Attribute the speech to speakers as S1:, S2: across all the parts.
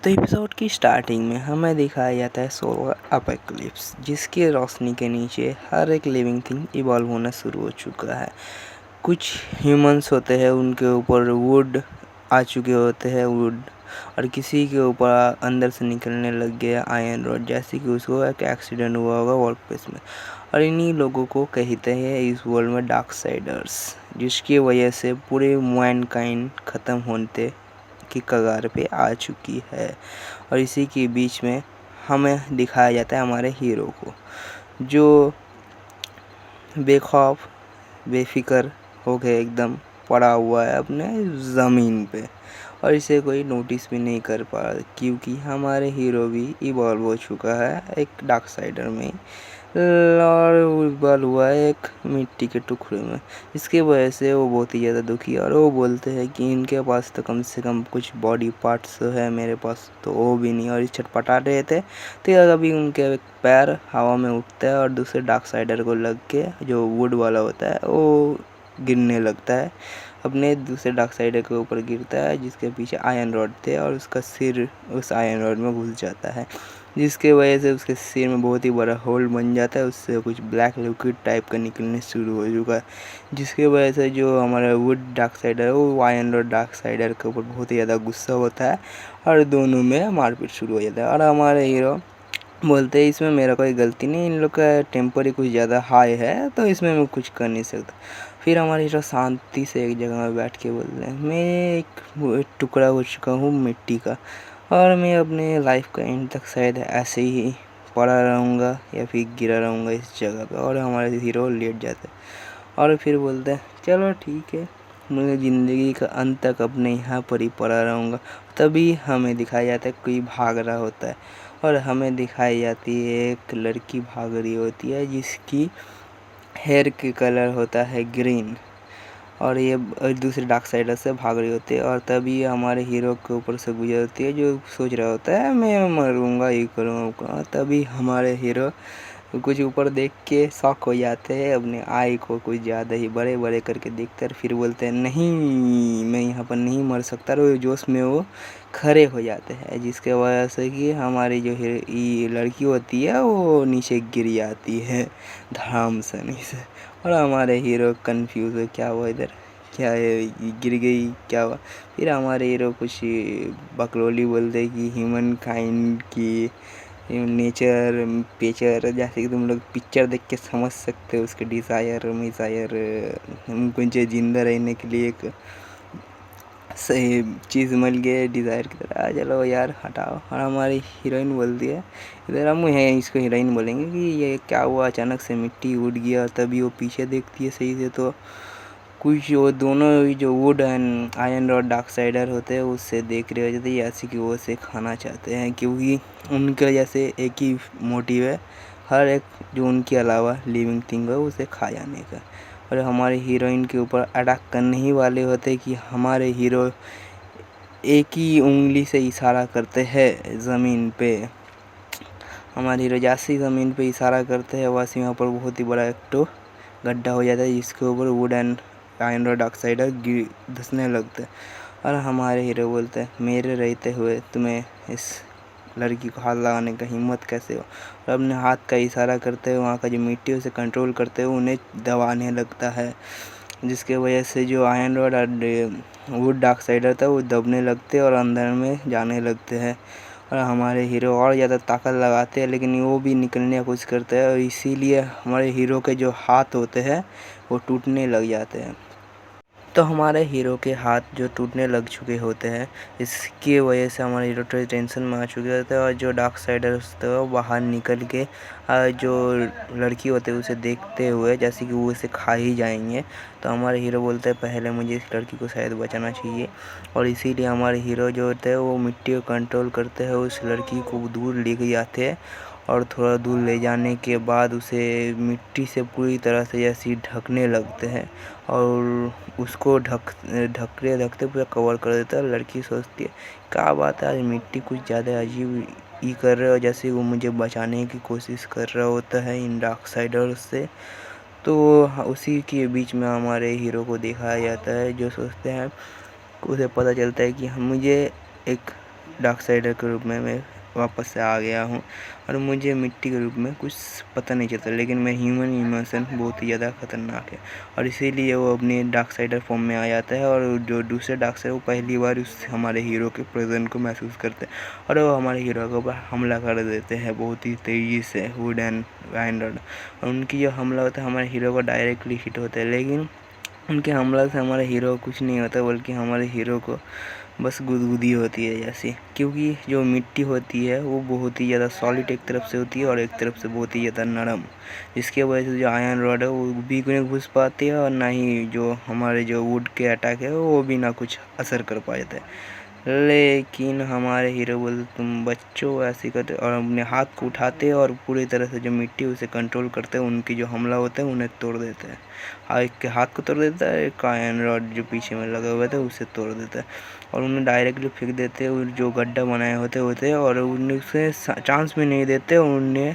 S1: तो एपिसोड की स्टार्टिंग में हमें दिखाया जाता है सोलर अपोकलिप्स, जिसकी रोशनी के नीचे हर एक लिविंग थिंग इवॉल्व होना शुरू हो चुका है। कुछ ह्यूमंस होते हैं, उनके ऊपर वुड आ चुके होते हैं वुड, और किसी के ऊपर अंदर से निकलने लग गया आयरन रॉड, जैसे कि उसको एक एक्सीडेंट हुआ होगा वर्क प्लेस में। और इन्हीं लोगों को कहते हैं इस वर्ल्ड में डार्क साइडर्स, जिसकी वजह से पूरे मैनकाइंड ख़त्म होते की कगार पे आ चुकी है। और इसी के बीच में हमें दिखाया जाता है हमारे हीरो को, जो बेखौफ बेफिक्र हो गए एकदम पड़ा हुआ है अपने ज़मीन पे, और इसे कोई नोटिस भी नहीं कर पा रहा, क्योंकि हमारे हीरो भी इवॉल्व हो चुका है एक डार्क साइडर में और इवॉल्व हुआ है एक मिट्टी के टुकड़े में। इसके वजह से वो बहुत ही ज़्यादा दुखी है, और वो बोलते हैं कि इनके पास तो कम से कम कुछ बॉडी पार्ट्स है, मेरे पास तो वो भी नहीं। और इस छटपटा रहे थे तो कभी उनके पैर हवा में उठता है और दूसरे डार्क साइडर को लग के, जो वुड वाला होता है, वो गिरने लगता है, अपने दूसरे डार्क साइडर के ऊपर गिरता है, जिसके पीछे आयरन रॉड थे, और उसका सिर उस आयरन रॉड में घुस जाता है, जिसके वजह से उसके सिर में बहुत ही बड़ा होल बन जाता है। उससे कुछ ब्लैक लिक्विड टाइप का निकलने शुरू हो चुका है, जिसके वजह से जो हमारा वुड डार्क साइडर है वो आयरन रॉड डार्क साइडर के ऊपर बहुत ही ज़्यादा गुस्सा होता है, और दोनों में मारपीट शुरू हो जाता है। और हमारे हीरो बोलते हैं इसमें मेरा कोई गलती नहीं, इन लोग का टेम्पर ही कुछ ज़्यादा हाई है, तो इसमें मैं कुछ कर नहीं सकता। फिर हमारे हीरो शांति से एक जगह में बैठ के बोलते हैं, मैं एक टुकड़ा हो चुका हूँ मिट्टी का, और मैं अपने लाइफ का एंड तक शायद ऐसे ही पड़ा रहूँगा या फिर गिरा रहूँगा इस जगह पे। और हमारे हीरो लेट जाते हैं और फिर बोलते हैं चलो ठीक है, मैं ज़िंदगी का अंत तक अपने यहाँ पर ही पड़ा रहूँगा। तभी हमें दिखाया जाता है कोई भाग रहा होता है, और हमें दिखाई जाती है एक लड़की भाग रही होती है, जिसकी हेयर की कलर होता है ग्रीन, और ये दूसरे डार्क साइडर से भाग रही होती है। और तभी हमारे हीरो के ऊपर से गुजरती है, जो सोच रहा होता है मैं मरूंगा, ये करूँगा। तभी हमारे हीरो कुछ ऊपर देख के शॉक हो जाते हैं, अपने आई को कुछ ज़्यादा ही बड़े बड़े करके देखते हैं, फिर बोलते हैं नहीं मैं यहाँ पर नहीं मर सकता। और जोश में वो खड़े हो जाते हैं, जिसके वजह से कि हमारी जो ये लड़की होती है वो नीचे गिर जाती है धड़ाम से नीचे। और हमारे हीरो कंफ्यूज है, क्या हुआ इधर, क्या है, ये गिर गई क्या हुआ। फिर हमारे हीरो कुछ बकलोली बोलते कि ह्यूमन काइंड की नेचर पेचर, जैसे कि तुम लोग पिक्चर देख के समझ सकते हो, उसके डिज़ायर मिज़ायर, उनको जो जिंदा रहने के लिए एक सही चीज़ मिल गई डिज़ायर की तरह, चलो यार हटाओ। और हमारी हीरोइन बोलती है, इधर हम हैं इसको हीरोइन बोलेंगे, कि ये क्या हुआ, अचानक से मिट्टी उड़ गया। तभी वो पीछे देखती है सही से, तो कुछ वो दोनों जो would and iron rod dark cider होते हैं उससे देख रहे हो जाते हैं, जैसे कि वो उसे खाना चाहते हैं, क्योंकि उनके जैसे एक ही मोटिव है, हर एक जो उनके अलावा लिविंग थिंग है उसे खा जाने का। और हमारे हीरोइन के ऊपर अटैक करने ही वाले होते कि हमारे हीरो एक ही उंगली से इशारा करते हैं ज़मीन पे। हमारे हीरो जैसे ही ज़मीन पे इशारा करते हैं, वैसे वहाँ पर बहुत ही बड़ा एक तो गड्ढा हो जाता है, जिसके ऊपर would and iron rod oxide धंसने लगते हैं। और हमारे हीरो बोलते हैं मेरे रहते हुए तुम्हें इस लड़की को हाथ लगाने का हिम्मत कैसे हो। और अपने हाथ का इशारा करते हुए वहाँ का जो मिट्टी उसे कंट्रोल करते हुए उन्हें दबाने लगता है, जिसके वजह से जो आयरन रॉड और वुड डार्क साइडर था वो दबने लगते और अंदर में जाने लगते हैं। और हमारे हीरो और ज़्यादा ताकत लगाते हैं, लेकिन वो भी निकलने की कोशिश करते हैं, और इसीलिए हमारे हीरो के जो हाथ होते हैं वो टूटने लग जाते हैं। तो हमारे हीरो के हाथ जो टूटने लग चुके होते हैं, इसकी वजह से हमारे हीरो थोड़ी टेंशन में आ चुके होते हैं, और जो डार्क साइडर होते हैं वो बाहर निकल के जो लड़की होते हैं उसे देखते हुए जैसे कि वो उसे खा ही जाएंगे। तो हमारे हीरो बोलते हैं पहले मुझे इस लड़की को शायद बचाना चाहिए, और इसीलिए हमारे हीरो जो होते हैं वो मिट्टी को कंट्रोल करते हैं, उस लड़की को दूर लेके जाते हैं, और थोड़ा दूर ले जाने के बाद उसे मिट्टी से पूरी तरह से जैसे ढकने लगते हैं, और उसको ढकते ढकते पूरा कवर कर देता है। लड़की सोचती है क्या बात है, आज मिट्टी कुछ ज़्यादा अजीब ही कर रहा है, जैसे वो मुझे बचाने की कोशिश कर रहा होता है इन डार्क साइडर से। तो उसी के बीच में हमारे हीरो को दिखाया जाता है, जो सोचते हैं, उसे पता चलता है कि मुझे एक डार्क साइडर के रूप में मैं वापस से आ गया हूँ और मुझे मिट्टी के रूप में कुछ पता नहीं चलता, लेकिन मैं ह्यूमन इमोशन बहुत ही ज़्यादा ख़तरनाक है और इसीलिए वो अपनी डार्क साइडर फॉर्म में आ जाता है। और जो दूसरे डार्क साइडर वो पहली बार उस हमारे हीरो के प्रेजेंट को महसूस करते हैं और वो हमारे हीरो के ऊपर हमला कर देते हैं बहुत ही तेज़ी से, वुड एंड वाइंडर। और उनकी जो हमला होता है हमारे हीरो को डायरेक्टली हिट होता है, लेकिन उनके हमला से हमारे हीरो को कुछ नहीं होता, बल्कि हमारे हीरो को बस गुदगुदी होती है जैसी, क्योंकि जो मिट्टी होती है वो बहुत ही ज़्यादा सॉलिड एक तरफ से होती है और एक तरफ से बहुत ही ज़्यादा नरम, जिसके वजह से जो आयरन रॉड है वो भी नहीं घुस पाती है और ना ही जो हमारे जो वुड के अटैक है वो भी ना कुछ असर कर पाते हैं। लेकिन हमारे हीरो बोलते तुम बच्चों ऐसे करते और अपने हाथ को उठाते और पूरी तरह से जो मिट्टी उसे कंट्रोल करते हैं, उनकी जो हमला होता है उन्हें तोड़ देते हैं। एक के हाथ को तोड़ देता है, एक आयरन रॉड जो पीछे में लगा हुआ था उसे तोड़ देता है और उन्हें डायरेक्टली फेंक देते हैं जो गड्ढा बनाए होते और उनसे चांस भी नहीं देते। उन्हें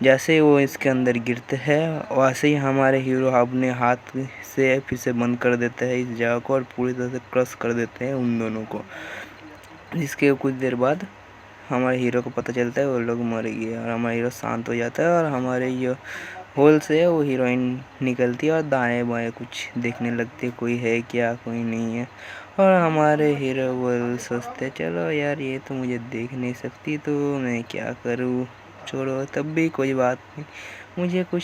S1: जैसे वो इसके अंदर गिरते हैं वैसे ही हमारे हीरो अपने हाथ से फिर से बंद कर देते हैं इस जगह को और पूरी तरह से क्रश कर देते हैं उन दोनों को। जिसके कुछ देर बाद हमारे हीरो को पता चलता है वो लोग मर गए और हमारा हीरो शांत हो जाता है और हमारे जो होल से वो हीरोइन निकलती है और दाएं बाएं कुछ देखने लगती है, कोई है क्या कोई नहीं है। और हमारे हीरो वो सोचते चलो यार ये तो मुझे देख नहीं सकती तो मैं क्या करूँ, छोड़ो। तब भी कोई बात नहीं, मुझे कुछ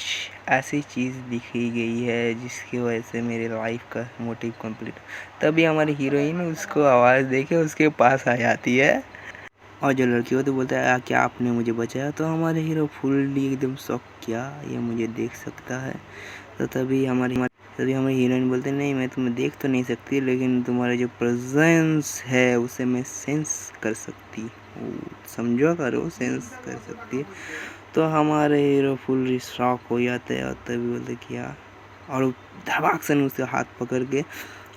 S1: ऐसी चीज़ दिखी गई है जिसकी वजह से मेरे लाइफ का मोटिव कंप्लीट। तभी हमारी हीरोइन उसको आवाज़ देके उसके पास आ जाती है और जो लड़की होती बोलता है क्या आपने मुझे बचाया, तो हमारे हीरो फुल्ली एकदम शॉक, क्या ये मुझे देख सकता है। तो तभी हमारी हीरोइन बोलते नहीं मैं तुम्हें देख तो नहीं सकती, लेकिन तुम्हारे जो प्रेजेंस है उसे मैं सेंस कर सकती हूँ, समझो करो सेंस कर सकती है। तो हमारे हीरो फुल शॉक हो जाते हैं और तभी बोलते क्या, और धड़ाक से उसके हाथ पकड़ के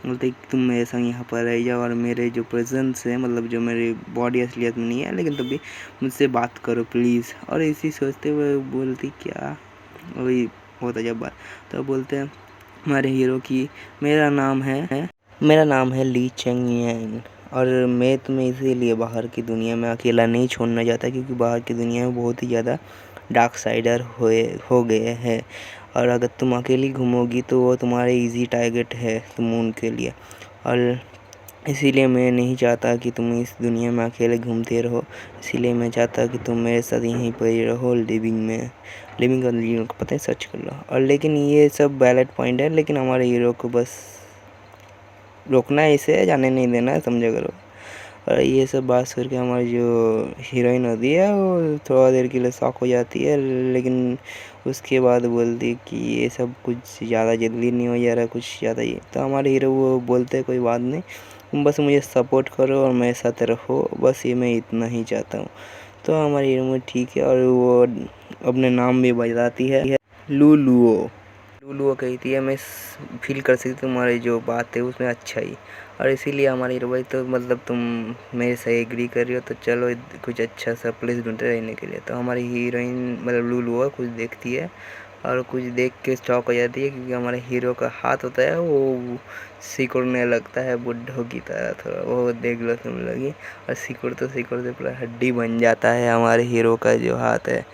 S1: बोलते तुम मेरे संग यहाँ पर रह जाओ और मेरे जो प्रेजेंस है मतलब जो मेरी बॉडी असलियत में नहीं है लेकिन तभी मुझसे बात करो प्लीज़। और इसी सोचते हुए बोलती क्या, वही बहुत अजब बात। तो बोलते हैं हमारे हीरो की मेरा नाम है ली चेंग येन और मैं तुम्हें इसीलिए बाहर की दुनिया में अकेला नहीं छोड़ना चाहता, क्योंकि बाहर की दुनिया में बहुत ही ज़्यादा डार्क साइडर हो गए हैं और अगर तुम अकेली घूमोगी तो वो तुम्हारे इजी टारगेट है तुम उनके लिए। और इसीलिए मैं नहीं चाहता कि तुम इस दुनिया में अकेले घूमते रहो, इसीलिए मैं चाहता कि तुम मेरे साथ यहीं पर ही रहो लिविंग को पता है सर्च कर लो। और लेकिन ये सब वैलिड पॉइंट है, लेकिन हमारे हीरो को बस रोकना है, इसे जाने नहीं देना है, समझा करो। और ये सब बात सुन के हमारी जो हीरोइन होती है वो थोड़ा देर के लिए शॉक हो जाती है, लेकिन उसके बाद बोलती कि ये सब कुछ ज़्यादा जल्दी नहीं हो जा रहा, कुछ ज़्यादा ही। तो हमारे हीरो वो बोलते कोई बात नहीं, तुम बस मुझे सपोर्ट करो और मेरे साथ रहो, बस ये मैं इतना ही चाहता हूँ। तो हमारे हीरो में ठीक है और वो अपने नाम भी बताती है लूलुओ कहती है मैं फील कर सकती तुम्हारी जो बात है उसमें अच्छा ही। और इसीलिए हमारी हीरो भाई तो मतलब तुम मेरे से एग्री कर रही हो तो चलो कुछ अच्छा सा प्लेस ढूंढते रहने के लिए। तो हमारी हीरोइन मतलब लूलुआ कुछ देखती है और कुछ देख के चौंक हो जाती है, क्योंकि हमारे हीरो का हाथ होता है वो सिकुड़ने लगता है बुड्ढों की तरह, थोड़ा वो देख लो तुम लोग। और सिकुड़ते पूरा हड्डी बन जाता है हमारे हीरो का जो हाथ है।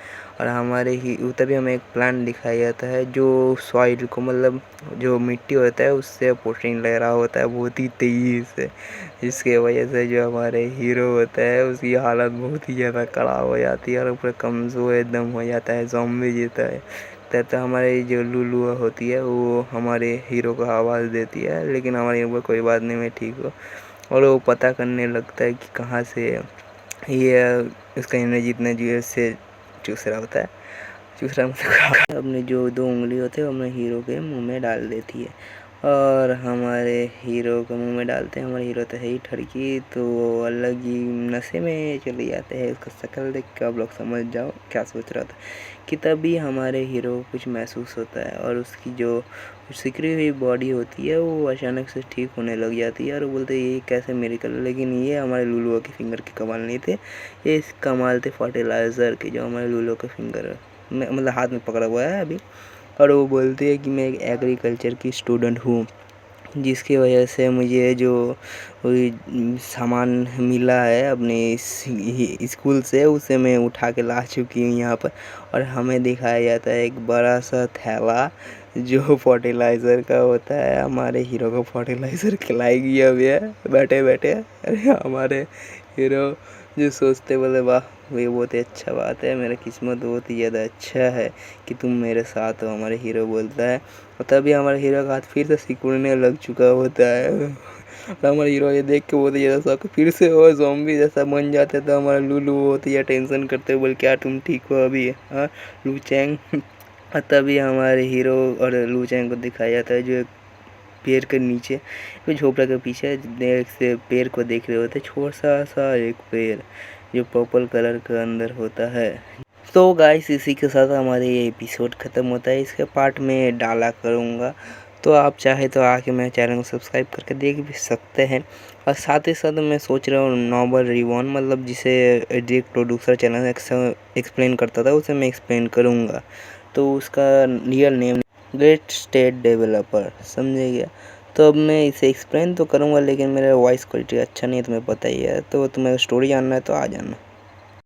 S1: और हमारे ही तभी हमें एक प्लांट दिखाया जाता है जो सॉइल को मतलब जो मिट्टी होता है उससे प्रोटीन ले रहा होता है बहुत ही तेज़ी से, जिसके वजह से जो हमारे हीरो होता है उसकी हालत बहुत ही ज़्यादा ख़राब हो जाती है और ऊपर कमज़ोर एकदम हो जाता है, ज़ॉम्बी जीता है। तो हमारी जो लूलुआ होती है वो हमारे हीरो को आवाज़ देती है, लेकिन हमारे हीरो कोई बात नहीं मैं ठीक हूँ। और वो पता करने लगता है कि कहाँ से ये उसका एनर्जी इतना जो से चूस रहा होता है, चूस रहा मतलब अपने जो 2 उंगली होते हैं वो अपने हीरो के मुंह में डाल देती है और हमारे हीरो के मुंह में डालते हैं। हमारे हीरो तो है ही ठरकी, तो वो अलग ही नशे में चले जाते हैं। उसका शक्ल देख के आप लोग समझ जाओ क्या सोच रहा था। कि तभी हमारे हीरो को कुछ महसूस होता है और उसकी जो सिकड़ी हुई बॉडी होती है वो अचानक से ठीक होने लग जाती है और बोलते ये कैसे मिरेकल। लेकिन ये हमारे लूलुआ के फिंगर के कमाल नहीं थे, ये कमाल थे फर्टिलाइज़र के जो हमारे लूलुआ के फिंगर में मतलब हाथ में पकड़ा हुआ है अभी। और वो बोलती है कि मैं एक एग्रीकल्चर की स्टूडेंट हूँ, जिसकी वजह से मुझे जो सामान मिला है अपने स्कूल से उसे मैं उठा के ला चुकी हूँ यहाँ पर। और हमें दिखाया जाता है एक बड़ा सा थैला जो फर्टिलाइज़र का होता है। हमारे हीरो को फर्टिलाइज़र खिलाई गया हुआ है बैठे बैठे। अरे हमारे हीरो जो सोचते बोले वाह ये बहुत ही अच्छा बात है, मेरा किस्मत बहुत ही ज़्यादा अच्छा है कि तुम मेरे साथ हो, हमारे हीरो बोलता है। और तभी हमारे हीरो का हाथ फिर से सिकुड़ने लग चुका होता है। और हमारे हीरो ये देख के बहुत ही ज़्यादा शौक फिर से वो ज़ॉम्बी जैसा बन जाते। तो हमारा लुलू बहुत ही टेंशन करते बोल क्या तुम ठीक हो अभी, हाँ लू चैंग। और तभी हमारे हीरो और लू चैंग को दिखाया जाता है जो पेड़ के नीचे झोपड़ा के पीछे देख से पेड़ को देख रहे होते, छोटा सा एक पेड़ जो पर्पल कलर के अंदर होता है। तो गाइस इसी के साथ हमारे ये एपिसोड ख़त्म होता है। इसके पार्ट में डाला करूँगा, तो आप चाहे तो आके मेरे चैनल को सब्सक्राइब करके देख भी सकते हैं। और साथ ही साथ मैं सोच रहा हूँ नोबल रिवॉन मतलब जिसे डायरेक्ट प्रोड्यूसर चैनल एक्सप्लेन करता था उसे मैं एक्सप्लेन करूँगा। तो उसका real name great state developer, समझे गया। तो अब मैं इसे एक्सप्लेन तो करूँगा लेकिन मेरा वॉइस क्वालिटी अच्छा नहीं है, तुम्हें पता ही है। तो तुम्हें स्टोरी जानना है तो आ जाना।